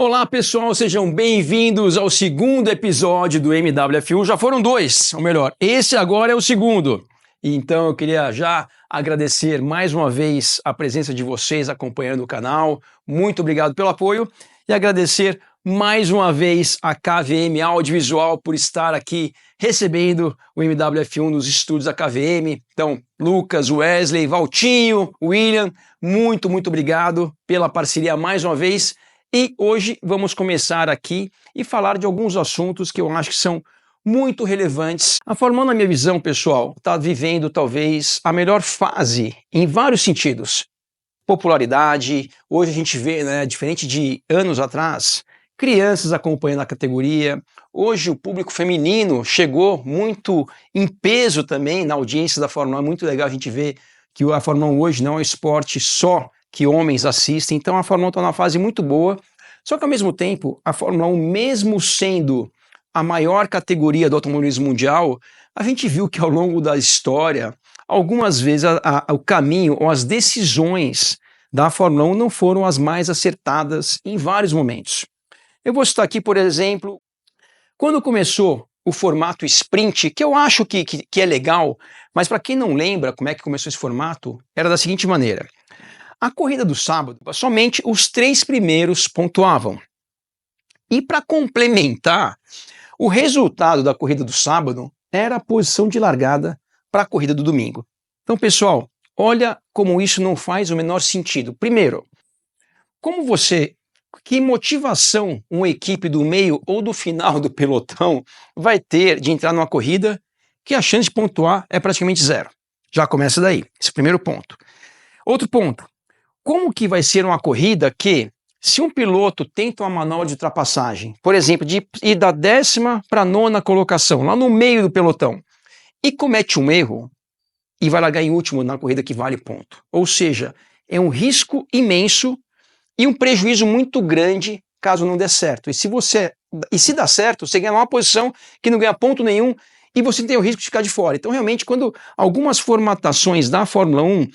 Olá pessoal, sejam bem-vindos ao segundo episódio do MWF1. Já foram dois, ou melhor, esse agora é o segundo. Então eu queria já agradecer mais uma vez a presença de vocês acompanhando o canal. Muito obrigado pelo apoio e agradecer mais uma vez a KVM Audiovisual por estar aqui recebendo o MWF1 nos estúdios da KVM. Então, Lucas, Wesley, Valtinho, William, muito obrigado pela parceria mais uma vez. E hoje vamos começar aqui e falar de alguns assuntos que eu acho que são muito relevantes. A Fórmula 1, na minha visão, pessoal, está vivendo talvez a melhor fase em vários sentidos. Popularidade, hoje a gente vê, né, diferente de anos atrás, crianças acompanhando a categoria. Hoje o público feminino chegou muito em peso também na audiência da Fórmula 1. É muito legal a gente ver que a Fórmula 1 hoje não é um esporte só que homens assistem, então a Fórmula 1 está numa fase muito boa, só que ao mesmo tempo, a Fórmula 1, mesmo sendo a maior categoria do automobilismo mundial, a gente viu que ao longo da história, algumas vezes o caminho ou as decisões da Fórmula 1 não foram as mais acertadas em vários momentos. Eu vou citar aqui, por exemplo, quando começou o formato sprint, que eu acho que é legal, mas para quem não lembra como é que começou esse formato, era da seguinte maneira. A corrida do sábado, somente os 3 primeiros pontuavam. E para complementar, o resultado da corrida do sábado era a posição de largada para a corrida do domingo. Então, pessoal, olha como isso não faz o menor sentido. Primeiro, que motivação uma equipe do meio ou do final do pelotão vai ter de entrar numa corrida que a chance de pontuar é praticamente zero? Já começa daí, esse primeiro ponto. Outro ponto. Como que vai ser uma corrida que, se um piloto tenta uma manobra de ultrapassagem, por exemplo, de ir da 10ª para a 9ª colocação, lá no meio do pelotão, e comete um erro, e vai largar em último na corrida que vale ponto. Ou seja, é um risco imenso e um prejuízo muito grande caso não dê certo. E se dá certo, você ganha uma posição que não ganha ponto nenhum e você tem o risco de ficar de fora. Então, realmente, quando algumas formatações da Fórmula 1,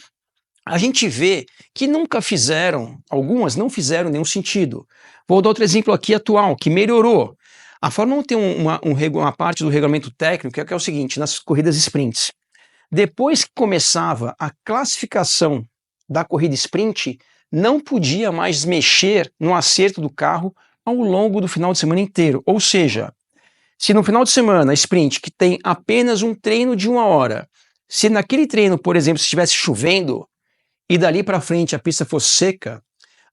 a gente vê que algumas não fizeram nenhum sentido. Vou dar outro exemplo aqui atual, que melhorou. A Fórmula 1 tem uma parte do regulamento técnico que é o seguinte, nas corridas sprints. Depois que começava a classificação da corrida sprint, não podia mais mexer no acerto do carro ao longo do final de semana inteiro. Ou seja, se no final de semana, sprint, que tem apenas um treino de 1 hora, se naquele treino, por exemplo, se estivesse chovendo, e dali para frente a pista fosse seca,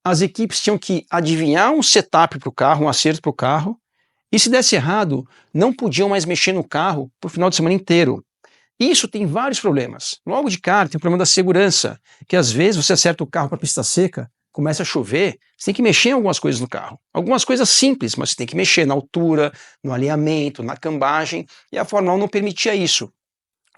as equipes tinham que adivinhar um setup para o carro, um acerto para o carro, e se desse errado, não podiam mais mexer no carro para o final de semana inteiro. Isso tem vários problemas. Logo de cara tem o problema da segurança, que às vezes você acerta o carro para a pista seca, começa a chover, você tem que mexer em algumas coisas no carro. Algumas coisas simples, mas você tem que mexer na altura, no alinhamento, na cambagem, e a Fórmula 1 não permitia isso.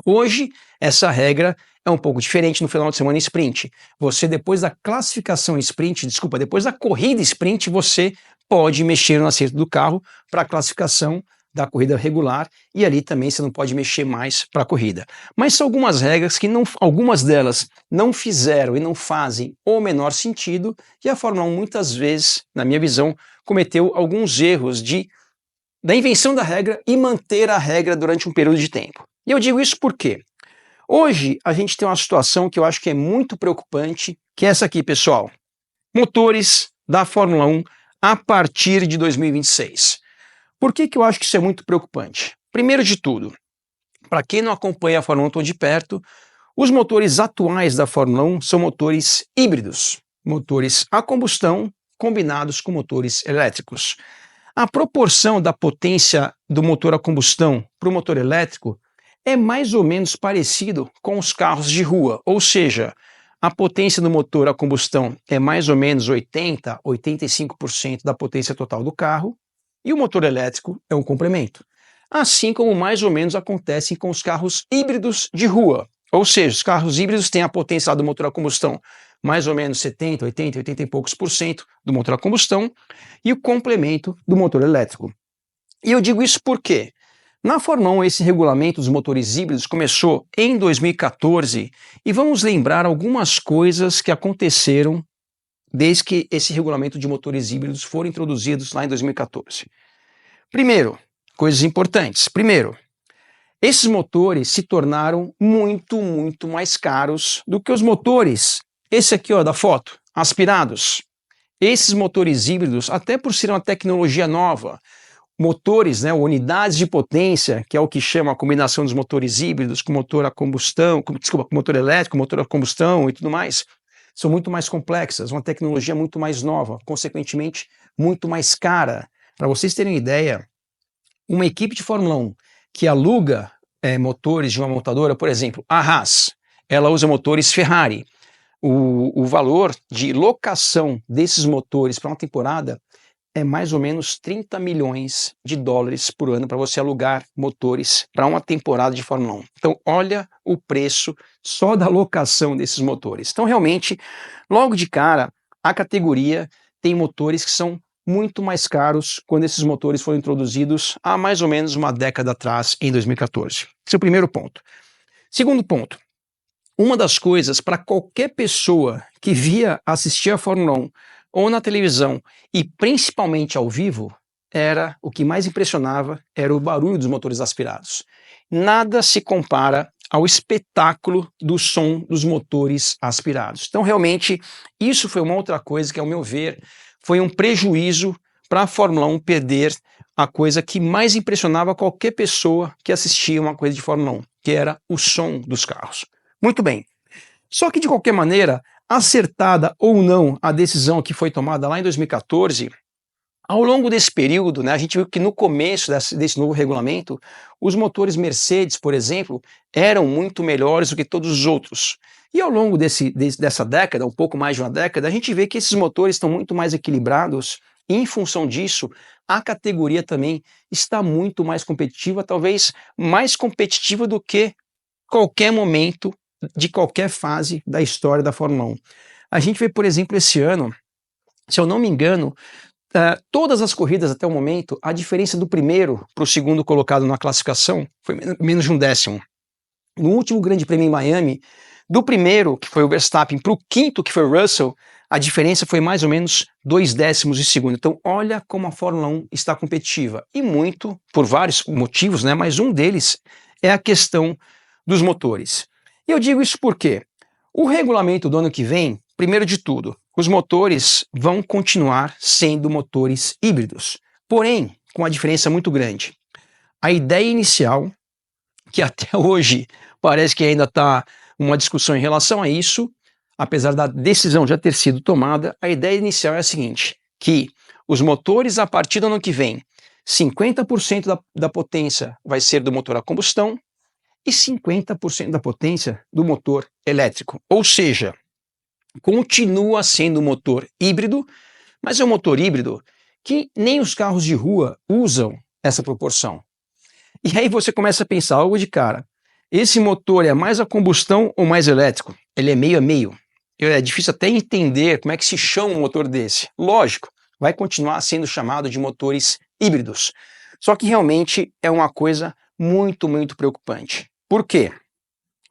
Hoje, essa regra é um pouco diferente no final de semana em sprint. Você, depois da classificação em sprint, depois da corrida sprint, você pode mexer no acerto do carro para a classificação da corrida regular e ali também você não pode mexer mais para a corrida. Mas são algumas regras que algumas delas não fizeram e não fazem o menor sentido e a Fórmula 1 muitas vezes, na minha visão, cometeu alguns erros da invenção da regra e manter a regra durante um período de tempo. E eu digo isso porque hoje a gente tem uma situação que eu acho que é muito preocupante, que é essa aqui, pessoal. Motores da Fórmula 1 a partir de 2026. Por que eu acho que isso é muito preocupante? Primeiro de tudo, para quem não acompanha a Fórmula 1 tão de perto, os motores atuais da Fórmula 1 são motores híbridos, motores a combustão combinados com motores elétricos. A proporção da potência do motor a combustão para o motor elétrico é mais ou menos parecido com os carros de rua, ou seja, a potência do motor a combustão é mais ou menos 80, 85% da potência total do carro, e o motor elétrico é um complemento. Assim como mais ou menos acontece com os carros híbridos de rua, ou seja, os carros híbridos têm a potência do motor a combustão mais ou menos 70, 80, 80 e poucos por cento do motor a combustão e o complemento do motor elétrico. E eu digo isso porque na Fórmula 1 esse regulamento dos motores híbridos começou em 2014 e vamos lembrar algumas coisas que aconteceram desde que esse regulamento de motores híbridos foram introduzidos lá em 2014. Primeiro, coisas importantes. Primeiro, esses motores se tornaram muito mais caros do que os motores, esse aqui ó, da foto, aspirados. Esses motores híbridos, até por ser uma tecnologia nova, motores, né, unidades de potência, que é o que chama a combinação dos motores híbridos com motor a combustão, com motor elétrico, motor a combustão e tudo mais, são muito mais complexas, uma tecnologia muito mais nova, consequentemente muito mais cara. Para vocês terem uma ideia, uma equipe de Fórmula 1 que aluga motores de uma montadora, por exemplo, a Haas, ela usa motores Ferrari. O valor de locação desses motores para uma temporada é mais ou menos 30 milhões de dólares por ano para você alugar motores para uma temporada de Fórmula 1. Então, olha o preço só da locação desses motores. Então, realmente, logo de cara, a categoria tem motores que são muito mais caros quando esses motores foram introduzidos há mais ou menos uma década atrás, em 2014. Esse é o primeiro ponto. Segundo ponto, uma das coisas para qualquer pessoa que via assistir a Fórmula 1 ou na televisão e principalmente ao vivo, era o que mais impressionava era o barulho dos motores aspirados. Nada se compara ao espetáculo do som dos motores aspirados. Então realmente isso foi uma outra coisa que, ao meu ver, foi um prejuízo para a Fórmula 1 perder a coisa que mais impressionava qualquer pessoa que assistia uma coisa de Fórmula 1, que era o som dos carros. Muito bem, só que de qualquer maneira, acertada ou não a decisão que foi tomada lá em 2014, ao longo desse período, né, a gente viu que no começo desse novo regulamento, os motores Mercedes, por exemplo, eram muito melhores do que todos os outros. E ao longo dessa década, um pouco mais de uma década, a gente vê que esses motores estão muito mais equilibrados e, em função disso, a categoria também está muito mais competitiva, talvez mais competitiva do que qualquer momento de qualquer fase da história da Fórmula 1. A gente vê, por exemplo, esse ano, se eu não me engano, todas as corridas até o momento, a diferença do primeiro para o segundo colocado na classificação foi menos de um décimo. No último Grande Prêmio em Miami, do primeiro, que foi o Verstappen, para o quinto, que foi o Russell, a diferença foi mais ou menos 2 décimos de segundo. Então, olha como a Fórmula 1 está competitiva. E muito, por vários motivos, né? Mas um deles é a questão dos motores. E eu digo isso porque o regulamento do ano que vem, primeiro de tudo, os motores vão continuar sendo motores híbridos, porém com uma diferença muito grande. A ideia inicial, que até hoje parece que ainda está uma discussão em relação a isso, apesar da decisão já ter sido tomada, a ideia inicial é a seguinte, que os motores a partir do ano que vem, 50% da potência vai ser do motor a combustão e 50% da potência do motor elétrico, ou seja, continua sendo um motor híbrido, mas é um motor híbrido que nem os carros de rua usam essa proporção. E aí você começa a pensar algo de cara, esse motor é mais a combustão ou mais elétrico? Ele é meio a meio. É difícil até entender como é que se chama um motor desse. Lógico, vai continuar sendo chamado de motores híbridos. Só que realmente é uma coisa muito preocupante. Por quê?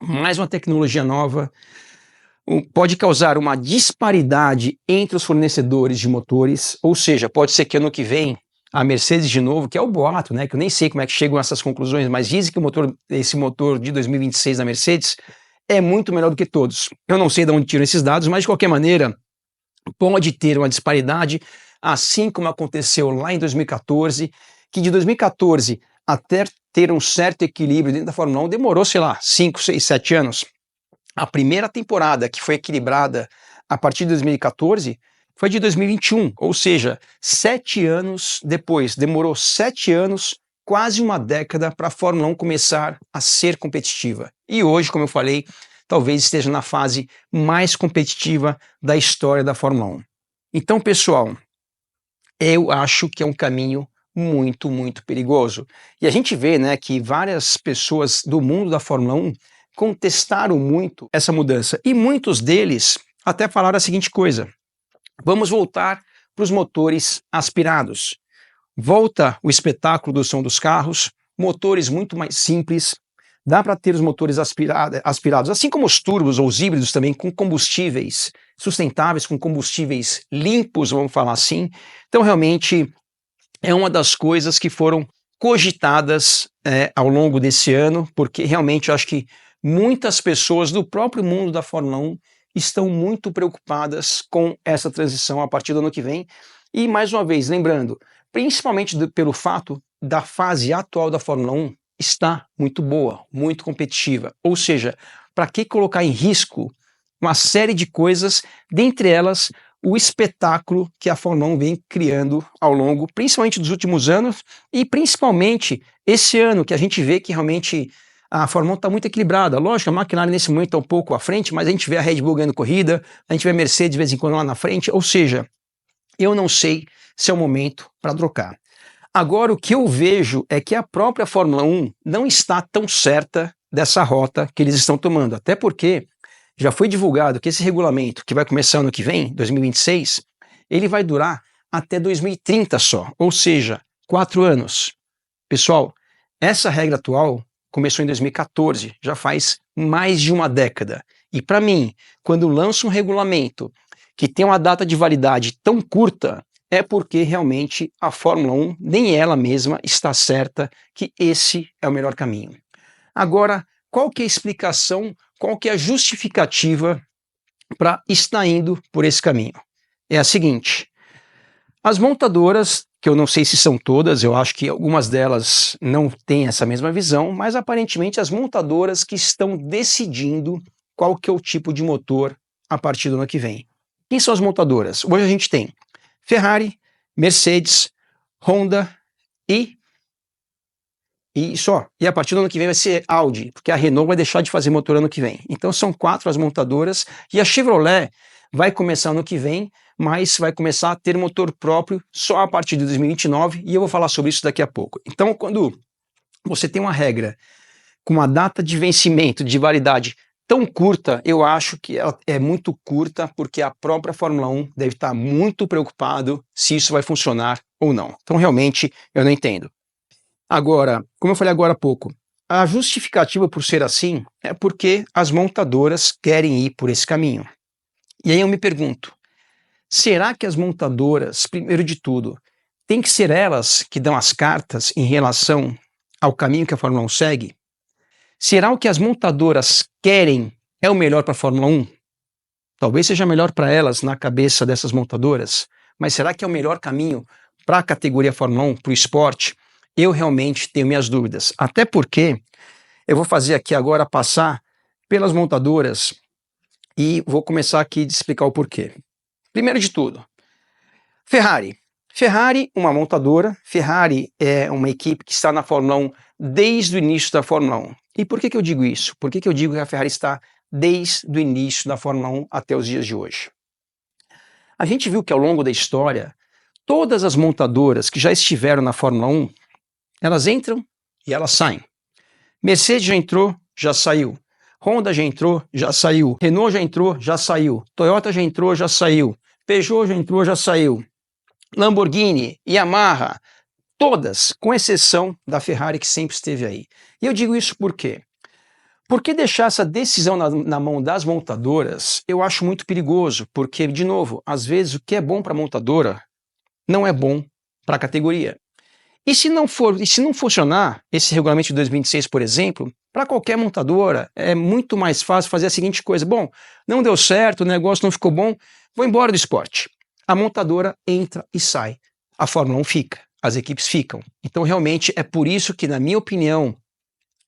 Mais uma tecnologia nova pode causar uma disparidade entre os fornecedores de motores, ou seja, pode ser que ano que vem a Mercedes de novo, que é o boato, né, que eu nem sei como é que chegam a essas conclusões, mas dizem que esse motor de 2026 da Mercedes é muito melhor do que todos. Eu não sei de onde tiram esses dados, mas de qualquer maneira pode ter uma disparidade, assim como aconteceu lá em 2014, que de 2014 até ter um certo equilíbrio dentro da Fórmula 1 demorou, sei lá, 5, 6, 7 anos. A primeira temporada que foi equilibrada a partir de 2014 foi de 2021, ou seja, 7 anos depois. Demorou 7 anos, quase uma década, para a Fórmula 1 começar a ser competitiva. E hoje, como eu falei, talvez esteja na fase mais competitiva da história da Fórmula 1. Então, pessoal, eu acho que é um caminho muito perigoso. E a gente vê, né, que várias pessoas do mundo da Fórmula 1 contestaram muito essa mudança. E muitos deles até falaram a seguinte coisa: vamos voltar para os motores aspirados. Volta o espetáculo do som dos carros, motores muito mais simples, dá para ter os motores aspirados, assim como os turbos ou os híbridos também, com combustíveis sustentáveis, com combustíveis limpos, vamos falar assim. Então, realmente, é uma das coisas que foram cogitadas ao longo desse ano, porque realmente eu acho que muitas pessoas do próprio mundo da Fórmula 1 estão muito preocupadas com essa transição a partir do ano que vem. E, mais uma vez, lembrando, principalmente pelo fato da fase atual da Fórmula 1 estar muito boa, muito competitiva. Ou seja, para que colocar em risco uma série de coisas, dentre elas o espetáculo que a Fórmula 1 vem criando ao longo, principalmente dos últimos anos, e principalmente esse ano, que a gente vê que realmente a Fórmula 1 está muito equilibrada. Lógico, a McLaren nesse momento está um pouco à frente, mas a gente vê a Red Bull ganhando corrida, a gente vê a Mercedes de vez em quando lá na frente, ou seja, eu não sei se é o momento para trocar. Agora, o que eu vejo é que a própria Fórmula 1 não está tão certa dessa rota que eles estão tomando, até porque já foi divulgado que esse regulamento, que vai começar ano que vem, 2026, ele vai durar até 2030 só, ou seja, 4 anos. Pessoal, essa regra atual começou em 2014, já faz mais de uma década. E para mim, quando lança um regulamento que tem uma data de validade tão curta, é porque realmente a Fórmula 1, nem ela mesma, está certa que esse é o melhor caminho. Agora, qual que é a explicação, qual que é a justificativa para estar indo por esse caminho? É a seguinte: as montadoras, que eu não sei se são todas, eu acho que algumas delas não têm essa mesma visão, mas aparentemente as montadoras que estão decidindo qual que é o tipo de motor a partir do ano que vem. Quem são as montadoras? Hoje a gente tem Ferrari, Mercedes, Honda e só. E a partir do ano que vem vai ser Audi, porque a Renault vai deixar de fazer motor ano que vem. Então são 4 as montadoras e a Chevrolet vai começar ano que vem, mas vai começar a ter motor próprio só a partir de 2029 e eu vou falar sobre isso daqui a pouco. Então, quando você tem uma regra com uma data de vencimento, de validade tão curta, eu acho que ela é muito curta porque a própria Fórmula 1 deve estar muito preocupado se isso vai funcionar ou não. Então, realmente, eu não entendo. Agora, como eu falei agora há pouco, a justificativa por ser assim é porque as montadoras querem ir por esse caminho. E aí eu me pergunto, será que as montadoras, primeiro de tudo, tem que ser elas que dão as cartas em relação ao caminho que a Fórmula 1 segue? Será o que as montadoras querem é o melhor para a Fórmula 1? Talvez seja melhor para elas na cabeça dessas montadoras, mas será que é o melhor caminho para a categoria Fórmula 1, para o esporte? Eu realmente tenho minhas dúvidas, até porque eu vou fazer aqui agora passar pelas montadoras e vou começar aqui a explicar o porquê. Primeiro de tudo, Ferrari. Ferrari, uma montadora. Ferrari é uma equipe que está na Fórmula 1 desde o início da Fórmula 1. E por que eu digo isso? Por que eu digo que a Ferrari está desde o início da Fórmula 1 até os dias de hoje? A gente viu que ao longo da história, todas as montadoras que já estiveram na Fórmula 1, elas entram e elas saem. Mercedes já entrou, já saiu. Honda já entrou, já saiu. Renault já entrou, já saiu. Toyota já entrou, já saiu. Peugeot já entrou, já saiu. Lamborghini, Yamaha, todas, com exceção da Ferrari que sempre esteve aí. E eu digo isso por quê? Porque deixar essa decisão na mão das montadoras, eu acho muito perigoso, porque, de novo, às vezes o que é bom para a montadora não é bom para a categoria. E se não funcionar esse regulamento de 2026, por exemplo, para qualquer montadora é muito mais fácil fazer a seguinte coisa: bom, não deu certo, o negócio não ficou bom, vou embora do esporte. A montadora entra e sai, a Fórmula 1 fica, as equipes ficam. Então realmente é por isso que, na minha opinião,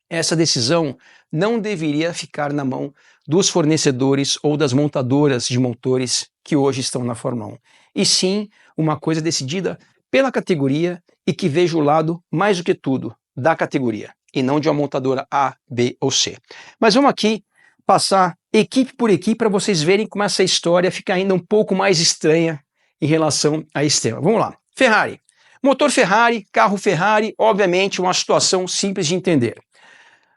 essa decisão não deveria ficar na mão dos fornecedores ou das montadoras de motores que hoje estão na Fórmula 1. E sim, uma coisa decidida pela categoria e que veja o lado, mais do que tudo, da categoria, e não de uma montadora A, B ou C. Mas vamos aqui passar equipe por equipe para vocês verem como essa história fica ainda um pouco mais estranha em relação a esse tema. Vamos lá. Ferrari. Motor Ferrari, carro Ferrari, obviamente uma situação simples de entender.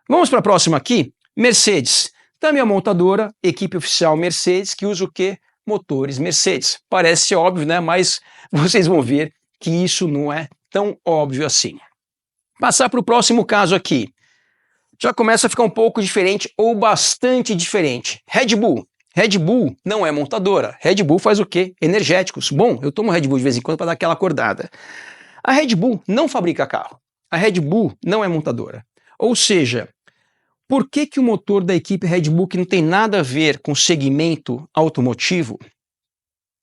Vamos para a próxima aqui. Mercedes. Também a montadora, equipe oficial Mercedes, que usa o quê? Motores Mercedes. Parece óbvio, né? Mas vocês vão ver que isso não é tão óbvio assim. Passar para o próximo caso aqui. Já começa a ficar um pouco diferente ou bastante diferente. Red Bull. Red Bull não é montadora. Red Bull faz o quê? Energéticos. Bom, eu tomo Red Bull de vez em quando para dar aquela acordada. A Red Bull não fabrica carro. A Red Bull não é montadora. Ou seja, por que o motor da equipe Red Bull, que não tem nada a ver com segmento automotivo,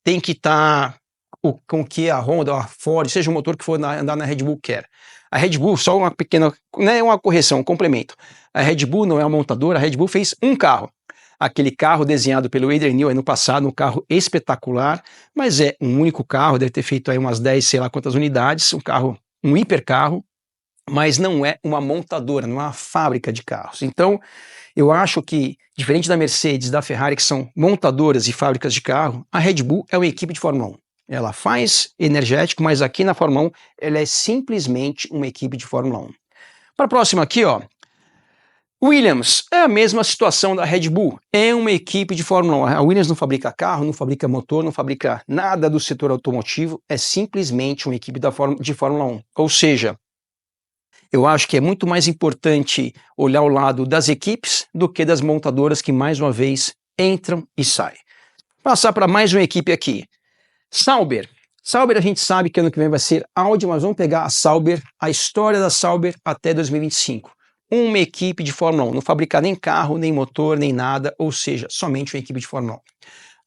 tem que estar com o que a Honda, a Ford, seja o motor que for andar na Red Bull quer? A Red Bull, só uma pequena, né, uma correção, um complemento. A Red Bull não é uma montadora, a Red Bull fez um carro. Aquele carro desenhado pelo Adrian Newey no passado, um carro espetacular, mas é um único carro, deve ter feito aí umas 10, sei lá quantas unidades, um carro, um hipercarro, mas não é uma montadora, não é uma fábrica de carros. Então, eu acho que, diferente da Mercedes, da Ferrari, que são montadoras e fábricas de carro, a Red Bull é uma equipe de Fórmula 1. Ela faz energético, mas aqui na Fórmula 1, ela é simplesmente uma equipe de Fórmula 1. Para a próxima aqui, ó. Williams é a mesma situação da Red Bull, é uma equipe de Fórmula 1. A Williams não fabrica carro, não fabrica motor, não fabrica nada do setor automotivo, é simplesmente uma equipe de Fórmula 1. Ou seja, eu acho que é muito mais importante olhar o lado das equipes do que das montadoras que, mais uma vez, entram e saem. Passar para mais uma equipe aqui. Sauber. Sauber a gente sabe que ano que vem vai ser Audi, mas vamos pegar a Sauber, a história da Sauber até 2025. Uma equipe de Fórmula 1, não fabrica nem carro, nem motor, nem nada, ou seja, somente uma equipe de Fórmula 1.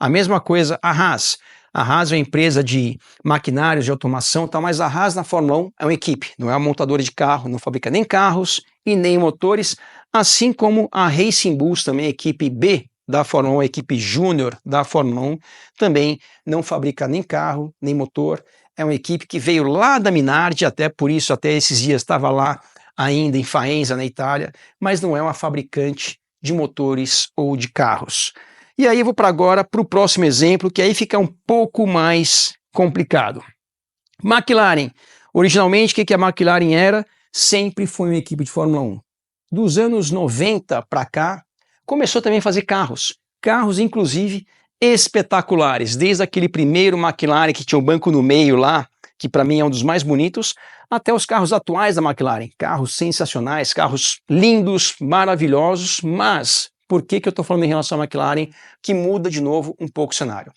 A mesma coisa a Haas. A Haas é uma empresa de maquinários, de automação, tá, mas a Haas na Fórmula 1 é uma equipe, não é uma montadora de carro, não fabrica nem carros e nem motores, assim como a Racing Bulls, também a equipe B da Fórmula 1, a equipe júnior da Fórmula 1, também não fabrica nem carro, nem motor, é uma equipe que veio lá da Minardi, até por isso, até esses dias estava lá ainda em Faenza, na Itália, mas não é uma fabricante de motores ou de carros. E aí eu vou agora para o próximo exemplo, que aí fica um pouco mais complicado. McLaren. Originalmente, o que a McLaren era? Sempre foi uma equipe de Fórmula 1. Dos anos 90 para cá, começou também a fazer carros. Carros, inclusive, espetaculares. Desde aquele primeiro McLaren que tinha um banco no meio lá, que para mim é um dos mais bonitos, até os carros atuais da McLaren. Carros sensacionais, carros lindos, maravilhosos, mas por que eu estou falando em relação à McLaren, que muda de novo um pouco o cenário?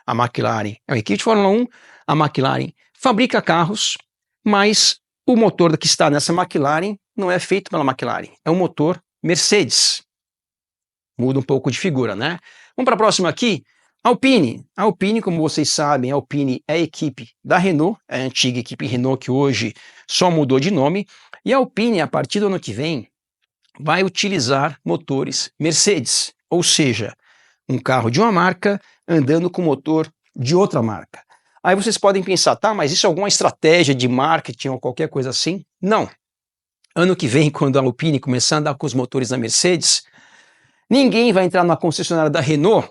A McLaren é uma equipe de Fórmula 1, a McLaren fabrica carros, mas o motor que está nessa McLaren não é feito pela McLaren, é um motor Mercedes. Muda um pouco de figura, né? Vamos para a próxima aqui. Alpine. A Alpine, como vocês sabem, a Alpine é a equipe da Renault, é a antiga equipe Renault que hoje só mudou de nome, e a Alpine, a partir do ano que vem, vai utilizar motores Mercedes, ou seja, um carro de uma marca andando com motor de outra marca. Aí vocês podem pensar, tá, mas isso é alguma estratégia de marketing ou qualquer coisa assim? Não. Ano que vem, quando a Alpine começar a andar com os motores da Mercedes, ninguém vai entrar na concessionária da Renault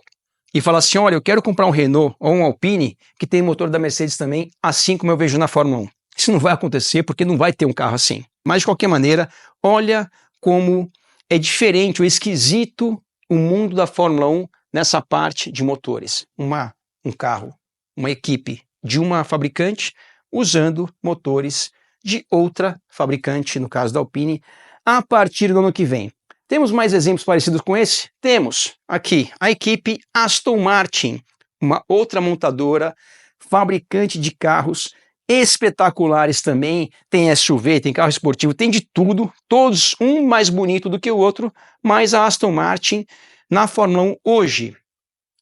e falar assim, olha, eu quero comprar um Renault ou um Alpine que tem motor da Mercedes também, assim como eu vejo na Fórmula 1. Isso não vai acontecer porque não vai ter um carro assim. Mas, de qualquer maneira, olha como é diferente, o esquisito, o mundo da Fórmula 1 nessa parte de motores. Um carro, uma equipe de uma fabricante usando motores de outra fabricante, no caso da Alpine, a partir do ano que vem. Temos mais exemplos parecidos com esse? Temos aqui a equipe Aston Martin, uma outra montadora, fabricante de carros espetaculares também, tem SUV, tem carro esportivo, tem de tudo, todos um mais bonito do que o outro, mas a Aston Martin na Fórmula 1 hoje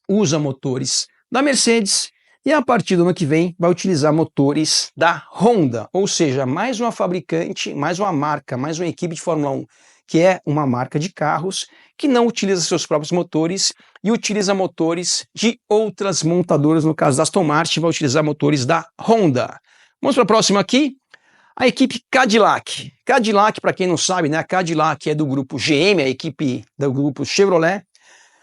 usa motores da Mercedes e a partir do ano que vem vai utilizar motores da Honda, ou seja, mais uma fabricante, mais uma marca, mais uma equipe de Fórmula 1, que é uma marca de carros que não utiliza seus próprios motores e utiliza motores de outras montadoras, no caso da Aston Martin, vai utilizar motores da Honda. Vamos para a próxima aqui, a equipe Cadillac. Cadillac, para quem não sabe, né, a Cadillac é do grupo GM, a equipe do grupo Chevrolet.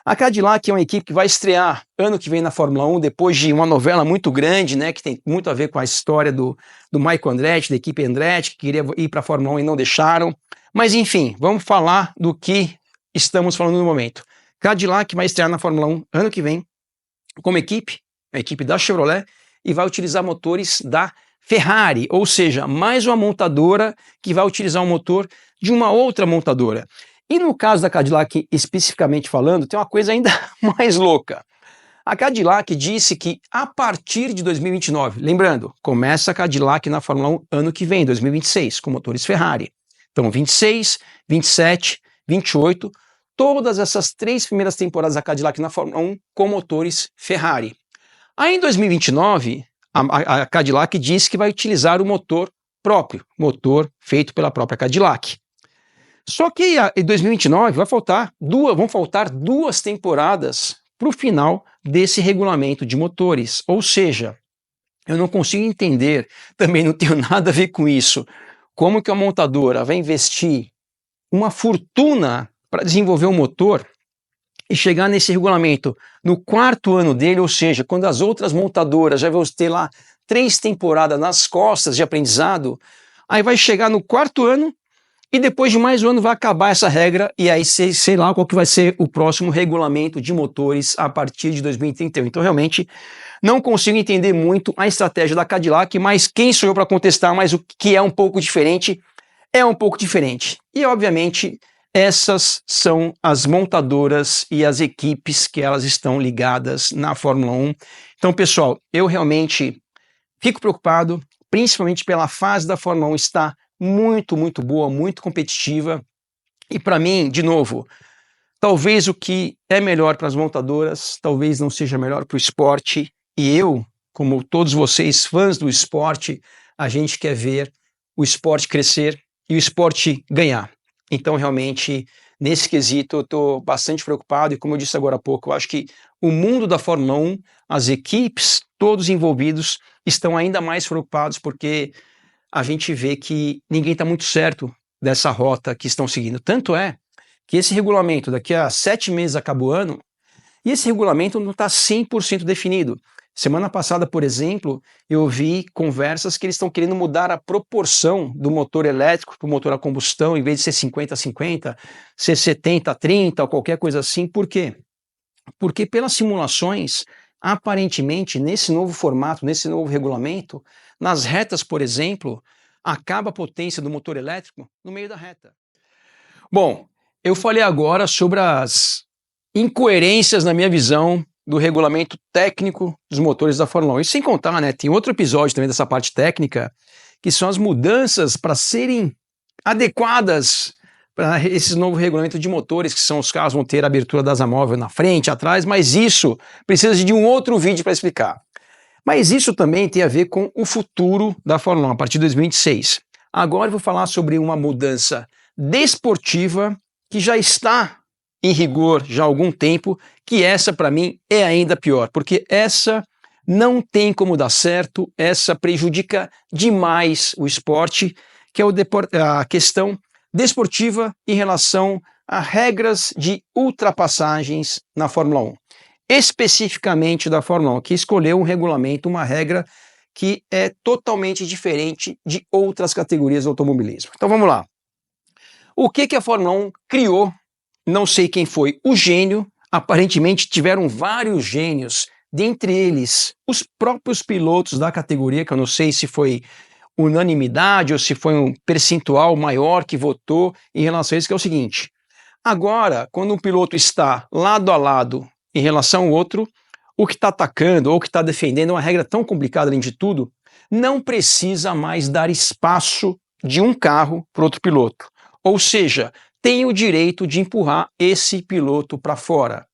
A Cadillac é uma equipe que vai estrear ano que vem na Fórmula 1, depois de uma novela muito grande, né, que tem muito a ver com a história do Michael Andretti, da equipe Andretti, que queria ir para a Fórmula 1 e não deixaram. Mas enfim, vamos falar do que estamos falando no momento. Cadillac vai estrear na Fórmula 1 ano que vem, como equipe, a equipe da Chevrolet, e vai utilizar motores da Ferrari, ou seja, mais uma montadora que vai utilizar um motor de uma outra montadora. E no caso da Cadillac, especificamente falando, tem uma coisa ainda mais louca. A Cadillac disse que a partir de 2029, lembrando, começa a Cadillac na Fórmula 1 ano que vem, 2026, com motores Ferrari. Então 26, 27, 28, todas essas 3 primeiras temporadas da Cadillac na Fórmula 1 com motores Ferrari. Aí em 2029, a Cadillac disse que vai utilizar o motor próprio, motor feito pela própria Cadillac. Só que em 2029 vão faltar 2 temporadas para o final desse regulamento de motores. Ou seja, eu não consigo entender, também não tenho nada a ver com isso, como que a montadora vai investir uma fortuna para desenvolver um motor e chegar nesse regulamento no 4º ano dele, ou seja, quando as outras montadoras já vão ter lá 3 temporadas nas costas de aprendizado, aí vai chegar no 4º ano e depois de mais um ano vai acabar essa regra e aí sei lá qual que vai ser o próximo regulamento de motores a partir de 2031. Então realmente não consigo entender muito a estratégia da Cadillac, mas quem sou eu para contestar, mas o que é um pouco diferente, é um pouco diferente. E obviamente essas são as montadoras e as equipes que elas estão ligadas na Fórmula 1. Então pessoal, eu realmente fico preocupado, principalmente pela fase da Fórmula 1 estar muito boa, muito competitiva. E para mim, de novo, talvez o que é melhor para as montadoras, talvez não seja melhor para o esporte. E eu, como todos vocês, fãs do esporte, a gente quer ver o esporte crescer e o esporte ganhar. Então, realmente, nesse quesito, eu estou bastante preocupado. E como eu disse agora há pouco, eu acho que o mundo da Fórmula 1, as equipes, todos envolvidos, estão ainda mais preocupados porque a gente vê que ninguém está muito certo dessa rota que estão seguindo. Tanto é que esse regulamento, daqui a 7 meses acaba o ano, e esse regulamento não está 100% definido. Semana passada, por exemplo, eu vi conversas que eles estão querendo mudar a proporção do motor elétrico para o motor a combustão, em vez de ser 50-50, ser 70-30 ou qualquer coisa assim. Por quê? Porque pelas simulações, aparentemente, nesse novo formato, nesse novo regulamento, nas retas, por exemplo, acaba a potência do motor elétrico no meio da reta. Bom, eu falei agora sobre as incoerências, na minha visão, do regulamento técnico dos motores da Fórmula 1. E sem contar, né, tem outro episódio também dessa parte técnica, que são as mudanças para serem adequadas para esse novo regulamento de motores, que são os carros vão ter a abertura da asa móvel na frente, atrás, mas isso precisa de um outro vídeo para explicar. Mas isso também tem a ver com o futuro da Fórmula 1, a partir de 2026. Agora eu vou falar sobre uma mudança desportiva que já está em rigor já há algum tempo, que essa para mim é ainda pior, porque essa não tem como dar certo, essa prejudica demais o esporte, que é a questão desportiva em relação a regras de ultrapassagens na Fórmula 1. Especificamente da Fórmula 1, que escolheu um regulamento, uma regra que é totalmente diferente de outras categorias do automobilismo. Então vamos lá. O que a Fórmula 1 criou? Não sei quem foi o gênio, aparentemente tiveram vários gênios, dentre eles os próprios pilotos da categoria, que eu não sei se foi unanimidade ou se foi um percentual maior que votou em relação a isso, que é o seguinte: agora, quando um piloto está lado a lado em relação ao outro, o que está atacando ou o que está defendendo, é uma regra tão complicada além de tudo, não precisa mais dar espaço de um carro para outro piloto. Ou seja, tem o direito de empurrar esse piloto para fora.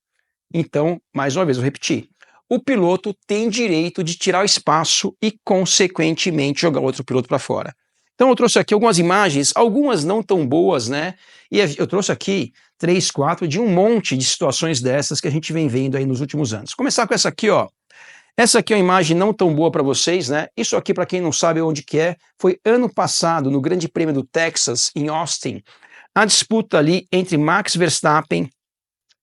Então, mais uma vez, vou repetir. O piloto tem direito de tirar o espaço e, consequentemente, jogar outro piloto para fora. Então, eu trouxe aqui algumas imagens, algumas não tão boas, né? E eu trouxe aqui 3, 4 de um monte de situações dessas que a gente vem vendo aí nos últimos anos. Vou começar com essa aqui, ó. Essa aqui é uma imagem não tão boa para vocês, né? Isso aqui, para quem não sabe onde que é, foi ano passado, no Grande Prêmio do Texas, em Austin, a disputa ali entre Max Verstappen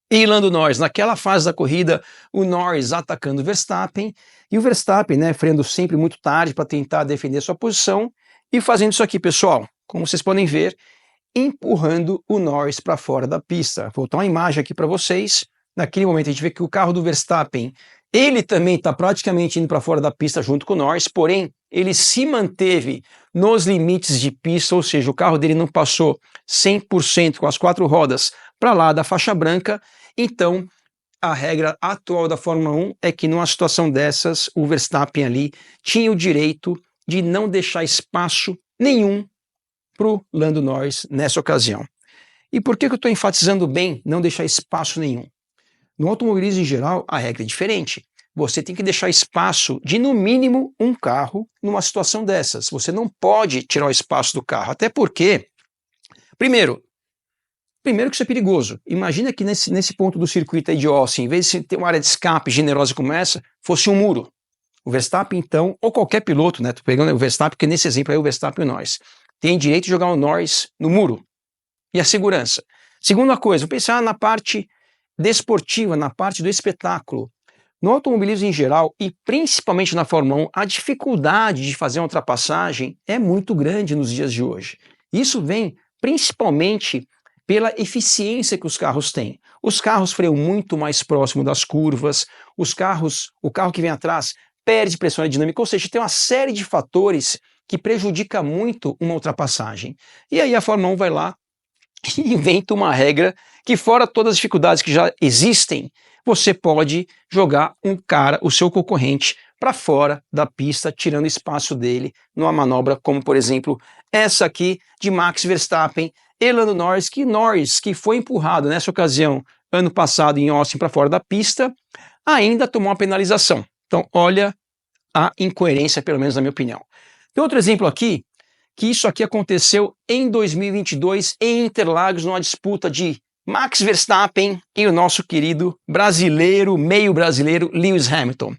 e Lando Norris. Naquela fase da corrida, o Norris atacando o Verstappen e o Verstappen, né, freando sempre muito tarde para tentar defender sua posição e fazendo isso aqui, pessoal, como vocês podem ver, empurrando o Norris para fora da pista. Vou botar uma imagem aqui para vocês. Naquele momento a gente vê que o carro do Verstappen Ele também está praticamente indo para fora da pista junto com o Norris, porém ele se manteve nos limites de pista, ou seja, o carro dele não passou 100% com as 4 rodas para lá da faixa branca. Então a regra atual da Fórmula 1 é que numa situação dessas, o Verstappen ali tinha o direito de não deixar espaço nenhum para o Lando Norris nessa ocasião. E por que eu estou enfatizando bem não deixar espaço nenhum? No automobilismo em geral, a regra é diferente. Você tem que deixar espaço de, no mínimo, um carro numa situação dessas. Você não pode tirar o espaço do carro, até porque, primeiro que isso é perigoso. Imagina que nesse ponto do circuito aí de Austin, em vez de ter uma área de escape generosa como essa, fosse um muro. O Verstappen, então, ou qualquer piloto, né? Tô pegando o Verstappen, porque nesse exemplo aí o Verstappen e o Norris, tem direito de jogar o Norris no muro. E a segurança. Segunda coisa, pensar na parte desportiva, na parte do espetáculo. No automobilismo em geral, e principalmente na Fórmula 1, a dificuldade de fazer uma ultrapassagem é muito grande nos dias de hoje. Isso vem principalmente pela eficiência que os carros têm. Os carros freiam muito mais próximo das curvas, o carro que vem atrás perde pressão aerodinâmica, ou seja, tem uma série de fatores que prejudica muito uma ultrapassagem. E aí a Fórmula 1 vai lá e inventa uma regra que, fora todas as dificuldades que já existem, você pode jogar o seu concorrente, para fora da pista, tirando espaço dele numa manobra como, por exemplo, essa aqui de Max Verstappen e Lando Norris, que foi empurrado nessa ocasião, ano passado em Austin, para fora da pista, ainda tomou uma penalização. Então, olha a incoerência, pelo menos na minha opinião. Tem outro exemplo aqui, que isso aqui aconteceu em 2022 em Interlagos, numa disputa de Max Verstappen e o nosso querido brasileiro, meio brasileiro, Lewis Hamilton.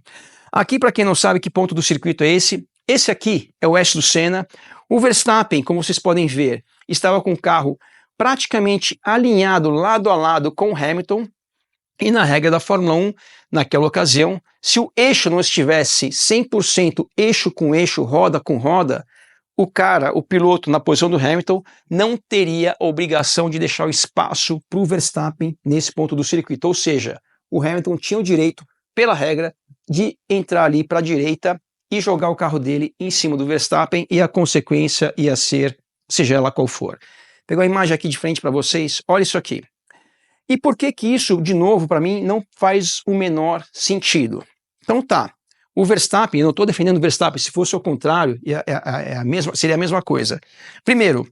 Aqui, para quem não sabe que ponto do circuito é esse aqui é o oeste do Senna. O Verstappen, como vocês podem ver, estava com o carro praticamente alinhado lado a lado com o Hamilton, e na regra da Fórmula 1, naquela ocasião, se o eixo não estivesse 100% eixo com eixo, roda com roda, o piloto na posição do Hamilton não teria a obrigação de deixar o espaço para o Verstappen nesse ponto do circuito. Ou seja, o Hamilton tinha o direito, pela regra, de entrar ali para a direita e jogar o carro dele em cima do Verstappen, e a consequência ia ser, seja ela qual for. Pegou a imagem aqui de frente para vocês? Olha isso aqui. E por que isso, de novo, para mim, não faz o menor sentido? Então tá, o Verstappen, eu não estou defendendo o Verstappen, se fosse ao contrário, seria a mesma coisa. Primeiro,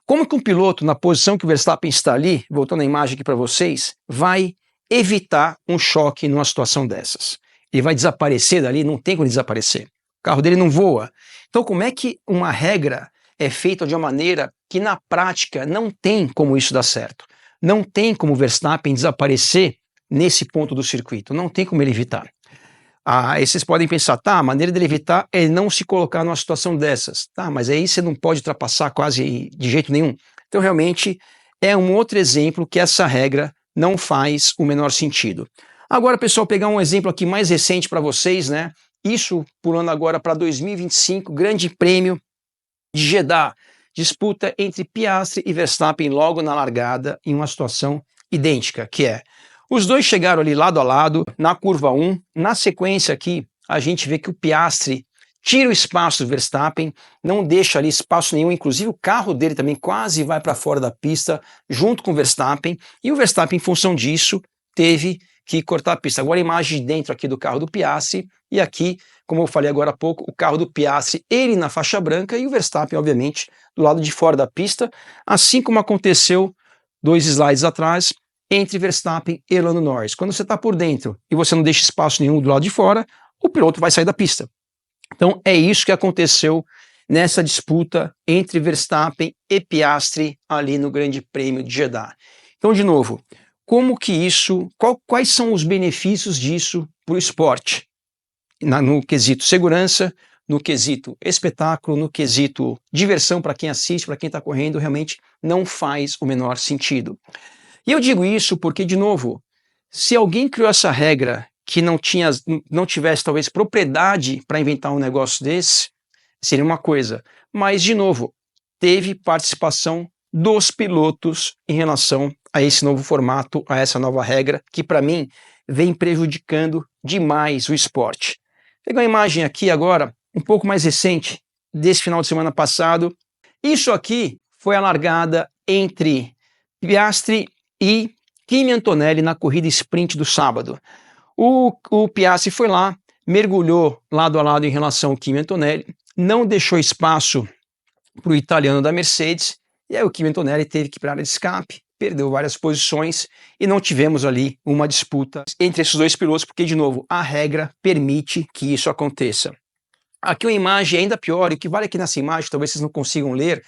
como que um piloto na posição que o Verstappen está ali, voltando a imagem aqui para vocês, vai evitar um choque numa situação dessas? Ele vai desaparecer dali? Não tem como desaparecer. O carro dele não voa. Então como é que uma regra é feita de uma maneira que na prática não tem como isso dar certo? Não tem como o Verstappen desaparecer nesse ponto do circuito, não tem como ele evitar. Aí vocês podem pensar, tá, a maneira dele evitar é não se colocar numa situação dessas. Tá, mas aí você não pode ultrapassar quase de jeito nenhum. Então realmente é um outro exemplo que essa regra não faz o menor sentido. Agora, pessoal, pegar um exemplo aqui mais recente para vocês, né? Isso pulando agora para 2025, Grande Prêmio de Jeddah. Disputa entre Piastri e Verstappen logo na largada, em uma situação idêntica, que é: os dois chegaram ali lado a lado, na curva 1, na sequência aqui, a gente vê que o Piastri tira o espaço do Verstappen, não deixa ali espaço nenhum, inclusive o carro dele também quase vai para fora da pista, junto com o Verstappen, e o Verstappen, em função disso, teve que cortar a pista. Agora a imagem de dentro aqui do carro do Piastri, e aqui, como eu falei agora há pouco, o carro do Piastri, ele na faixa branca, e o Verstappen, obviamente, do lado de fora da pista, assim como aconteceu 2 slides atrás, entre Verstappen e Lando Norris. Quando você está por dentro e você não deixa espaço nenhum do lado de fora, o piloto vai sair da pista. Então é isso que aconteceu nessa disputa entre Verstappen e Piastri ali no Grande Prêmio de Jeddah. Então, de novo, como que isso, quais são os benefícios disso para o esporte? No quesito segurança, no quesito espetáculo, no quesito diversão para quem assiste, para quem está correndo, realmente não faz o menor sentido. E eu digo isso porque, de novo, se alguém criou essa regra que não tivesse talvez propriedade para inventar um negócio desse, seria uma coisa. Mas, de novo, teve participação dos pilotos em relação a esse novo formato, a essa nova regra, que para mim vem prejudicando demais o esporte. Vou pegar uma imagem aqui agora, um pouco mais recente, desse final de semana passado. Isso aqui foi a largada entre Piastri e Kimi Antonelli na corrida sprint do sábado. O Piastri foi lá, mergulhou lado a lado em relação ao Kimi Antonelli, não deixou espaço para o italiano da Mercedes, e aí o Kimi Antonelli teve que ir para a área de escape, perdeu várias posições e não tivemos ali uma disputa entre esses dois pilotos, porque, de novo, a regra permite que isso aconteça. Aqui uma imagem ainda pior, e o que vale aqui nessa imagem, talvez vocês não consigam ler,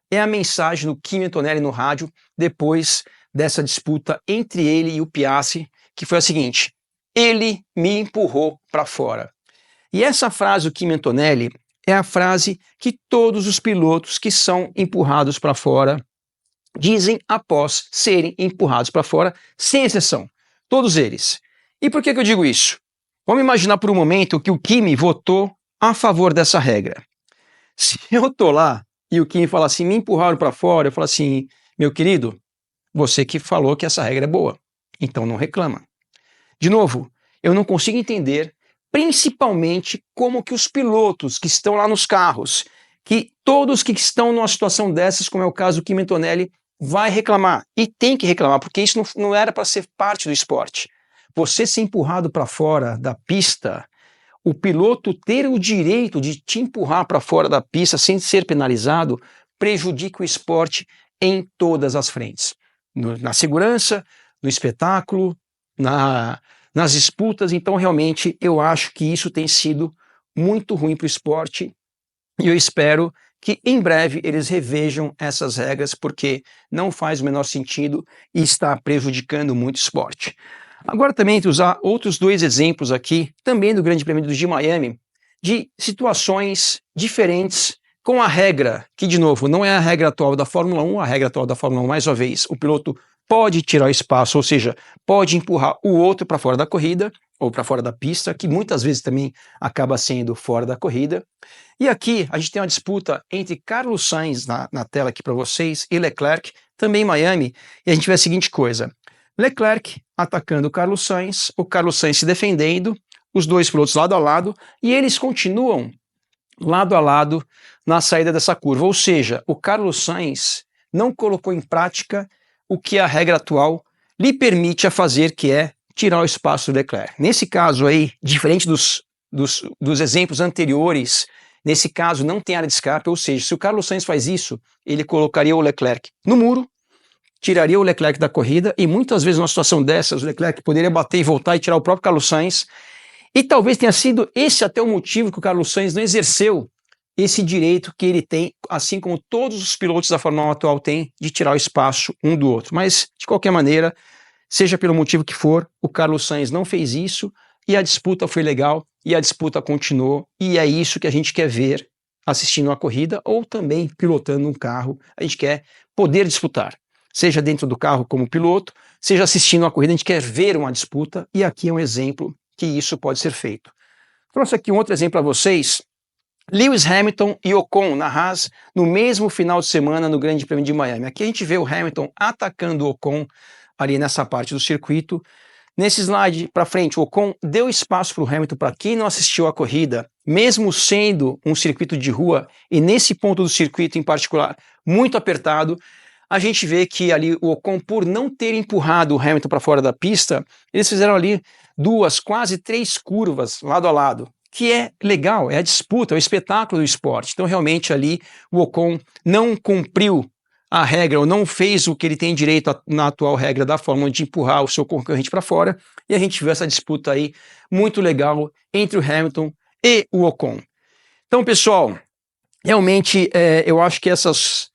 é a mensagem do Kimi Antonelli no rádio, depois dessa disputa entre ele e o Piastri, que foi a seguinte: ele me empurrou para fora. E essa frase do Kimi Antonelli é a frase que todos os pilotos que são empurrados para fora dizem após serem empurrados para fora, sem exceção. Todos eles. E por que eu digo isso? Vamos imaginar por um momento que o Kimi votou a favor dessa regra. Se eu tô lá e o Kimi fala assim, me empurraram para fora, eu falo assim, meu querido, você que falou que essa regra é boa, então não reclama. De novo, eu não consigo entender, principalmente como que os pilotos que estão lá nos carros, que todos que estão numa situação dessas, como é o caso do Kimi Antonelli, vai reclamar, e tem que reclamar, porque isso não era para ser parte do esporte. Você ser empurrado para fora da pista, o piloto ter o direito de te empurrar para fora da pista sem ser penalizado, prejudica o esporte em todas as frentes. Na segurança, no espetáculo, nas disputas. Então, realmente, eu acho que isso tem sido muito ruim para o esporte e eu espero que em breve eles revejam essas regras, porque não faz o menor sentido e está prejudicando muito o esporte. Agora também usar outros dois exemplos aqui, também do Grande Prêmio de Miami, de situações diferentes com a regra, que de novo não é a regra atual da Fórmula 1, a regra atual da Fórmula 1, mais uma vez, o piloto pode tirar o espaço, ou seja, pode empurrar o outro para fora da corrida, ou para fora da pista, que muitas vezes também acaba sendo fora da corrida. E aqui a gente tem uma disputa entre Carlos Sainz, na tela aqui para vocês, e Leclerc, também em Miami, e a gente vê a seguinte coisa: Leclerc atacando o Carlos Sainz se defendendo, os dois pilotos lado a lado, e eles continuam lado a lado na saída dessa curva, ou seja, o Carlos Sainz não colocou em prática o que a regra atual lhe permite a fazer, que é tirar o espaço do Leclerc. Nesse caso aí, diferente dos exemplos anteriores, nesse caso não tem área de escape, ou seja, se o Carlos Sainz faz isso, ele colocaria o Leclerc no muro, tiraria o Leclerc da corrida, e muitas vezes numa situação dessas, o Leclerc poderia bater e voltar e tirar o próprio Carlos Sainz, e talvez tenha sido esse até o motivo que o Carlos Sainz não exerceu esse direito que ele tem, assim como todos os pilotos da Fórmula 1 atual têm, de tirar o espaço um do outro. Mas, de qualquer maneira, seja pelo motivo que for, o Carlos Sainz não fez isso, e a disputa foi legal, e a disputa continuou, e é isso que a gente quer ver assistindo a corrida, ou também pilotando um carro. A gente quer poder disputar, seja dentro do carro como piloto, seja assistindo a corrida, a gente quer ver uma disputa, e aqui é um exemplo que isso pode ser feito. Trouxe aqui um outro exemplo para vocês. Lewis Hamilton e Ocon na Haas no mesmo final de semana no Grande Prêmio de Miami. Aqui a gente vê o Hamilton atacando o Ocon ali nessa parte do circuito. Nesse slide para frente, o Ocon deu espaço para o Hamilton. Para quem não assistiu a corrida, mesmo sendo um circuito de rua, e nesse ponto do circuito em particular muito apertado, a gente vê que ali o Ocon, por não ter empurrado o Hamilton para fora da pista, eles fizeram ali quase três curvas lado a lado, que é legal, é a disputa, é o espetáculo do esporte. Então realmente ali o Ocon não cumpriu a regra, ou não fez o que ele tem direito na atual regra da Fórmula 1 de empurrar o seu concorrente para fora, e a gente viu essa disputa aí muito legal entre o Hamilton e o Ocon. Então, pessoal, realmente eu acho que esses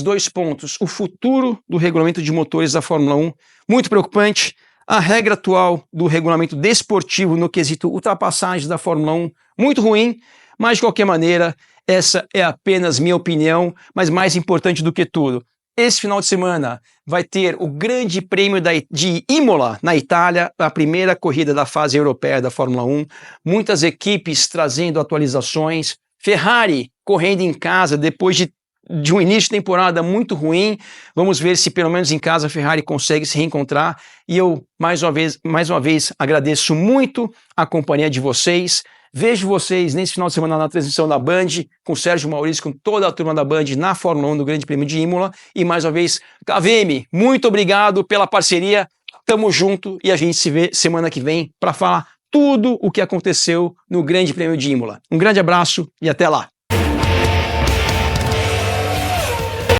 dois pontos, o futuro do regulamento de motores da Fórmula 1, muito preocupante, a regra atual do regulamento desportivo no quesito ultrapassagem da Fórmula 1, muito ruim, mas de qualquer maneira, essa é apenas minha opinião, mas mais importante do que tudo, esse final de semana vai ter o Grande Prêmio de Imola, na Itália, a primeira corrida da fase europeia da Fórmula 1, muitas equipes trazendo atualizações, Ferrari correndo em casa depois de de um início de temporada muito ruim. Vamos ver se pelo menos em casa a Ferrari consegue se reencontrar. E eu, mais uma vez, agradeço muito a companhia de vocês. Vejo vocês nesse final de semana na transmissão da Band, com o Sérgio Maurício, com toda a turma da Band na Fórmula 1 do Grande Prêmio de Imola. E mais uma vez, KVM, muito obrigado pela parceria. Tamo junto e a gente se vê semana que vem para falar tudo o que aconteceu no Grande Prêmio de Imola. Um grande abraço e até lá!